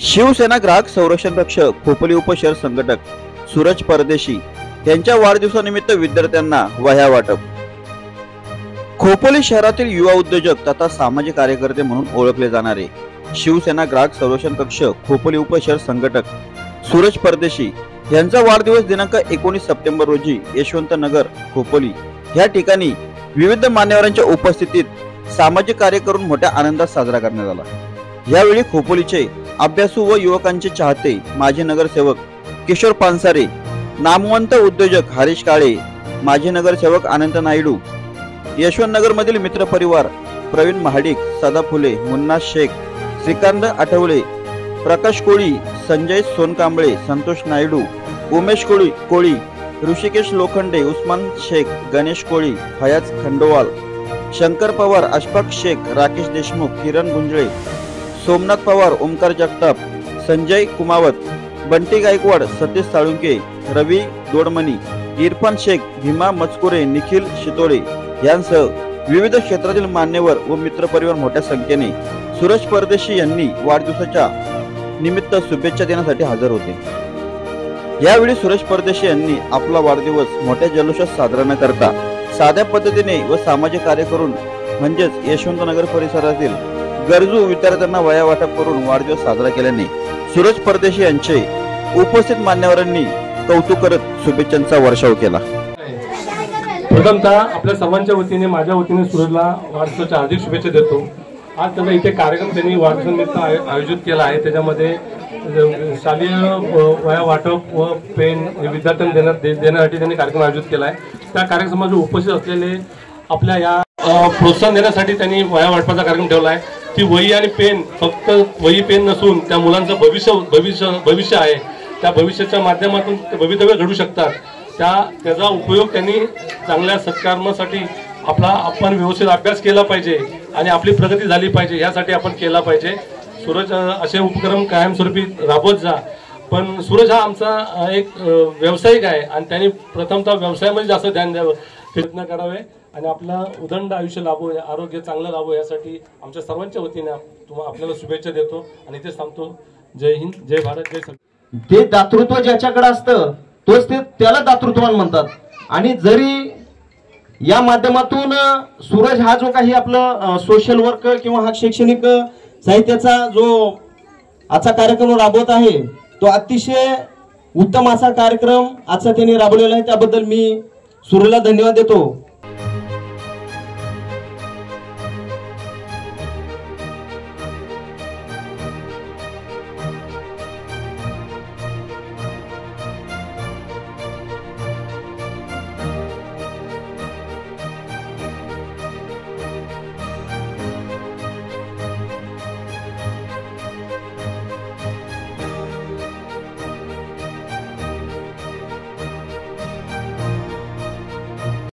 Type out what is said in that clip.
शिवसेना ग्राहक संरक्षण कक्ष खोपोली उपशहर संघटक सूरज परदेशी यांच्या वाढदिवसानिमित्त विद्यार्थ्यांना वह्या वाटप। खोपोली शहरातील युवा उद्योजक तथा सामाजिक कार्यकर्ते म्हणून ओळखले जाणारे शिवसेना ग्राहक संरक्षण कक्ष खोपोली उपशहर संघटक सूरज परदेशी यांचा वाढदिवस दिनांक 19 सप्टेंबर रोजी यशवंत नगर खोपोली या ठिकाणी विविध मान्यवरांच्या उपस्थितीत सामाजिक कार्य करून मोठ्या आनंदात साजरा करण्यात आला। यावेळी खोपोलीचे अभ्यासू व युवकांचे चाहते माजी नगरसेवक किशोर पानसारे, नामवंत उद्योजक हरीश काळे, माजी नगरसेवक अनंत नायडू, यशवंत नगर मधील मित्र परिवार प्रवीण महाडिक, सदा फुले, मुन्ना शेख, श्रीकांत आठवले, प्रकाश कोळी, संजय सोनकांबळे, संतोष नायडू, उमेश कोळी, ऋषिकेश लोखंडे, उस्मान शेख, गणेश कोळी, फयाज खंडोवाल, शंकर पवार, अशफाक शेख, राकेश देशमुख, किरण गुंजळे, सोमनाथ पवार, ओमकार जगताप, संजय कुमावत, बंटी गायकवाड, सतीश साळुंके, रवी दोडमणी, इरफान शेख, भीमा मचकुरे, निखिल शितोळे यांसह विविध क्षेत्रातील मान्यवर व मित्रपरिवार मोठ्या संख्येने सूरज परदेशी यांनी वाढदिवसाच्या निमित्त शुभेच्छा देण्यासाठी हजर होते। यावेळी सूरज परदेशी यांनी आपला वाढदिवस मोठ्या जल्लोषात साजरा न करता साध्या पद्धतीने व सामाजिक कार्य करून म्हणजेच यशवंत नगर परिसरातील गरजू विद्यार्थ्यांना वह्या वाटप करून वाढदिवस साजरा केल्याने सूरज परदेशी यांचे उपस्थित मान्यवरांनी कौतुक करत शुभेच्छांचा वर्षाव केला। प्रथमतः आपल्या सर्वांच्या वतीने माझ्या वतीने सूरजला वाढदिवसाच्या हार्दिक शुभेच्छा देतो। आज त्याचा इथे कार्यक्रम त्यांनी वाढदिवसानिमित्त आयोजित केला आहे। त्याच्यामध्ये शालेय वह्या वाटप व पेन विद्यार्थ्यांना देण्यासाठी त्यांनी कार्यक्रम आयोजित केला आहे। त्या कार्यक्रमामध्ये उपस्थित असलेले आपल्या या प्रोत्साहन देण्यासाठी त्यांनी वह्या वाटपाचा कार्यक्रम ठेवला आहे। ती वही आणि पेन फक्त वही पेन नसून त्या मुलांचं भविष्य आहे। त्या भविष्याच्या माध्यमातून ते भवितव्य घडू शकतात। त्याचा उपयोग त्यांनी चांगल्या सत्कर्मासाठी आपण व्यवस्थित अभ्यास केला पाहिजे आणि आपली प्रगती झाली पाहिजे यासाठी आपण केला पाहिजे। सूरज असे उपक्रम कायमस्वरूपी राबवत जा। पण सूरज हा आमचा एक व्यावसायिक आहे आणि त्यांनी प्रथमतः व्यवसायामध्ये जास्त ध्यान द्यावं, प्रयत्न करावे आणि आपलं उदंड आयुष्य लाभो, आरोग्य चांगलं लाभो यासाठी आमच्या सर्वांच्या वतीने आपल्याला शुभेच्छा देतो आणि इथेच थांबतो। जय हिंद, जय भारत, जय सर। ते दातृत्व ज्याच्याकडे असतं तोच त्याला दातृत्ववान म्हणतात। आणि जरी या माध्यमातून सूरज हा जो काही आपलं सोशल वर्क किंवा हा शैक्षणिक साहित्याचा जो आजचा कार्यक्रम राबवत आहे तो अतिशय उत्तम असा कार्यक्रम आजचा त्यांनी राबवलेला आहे। त्याबद्दल मी सूरजला धन्यवाद देतो।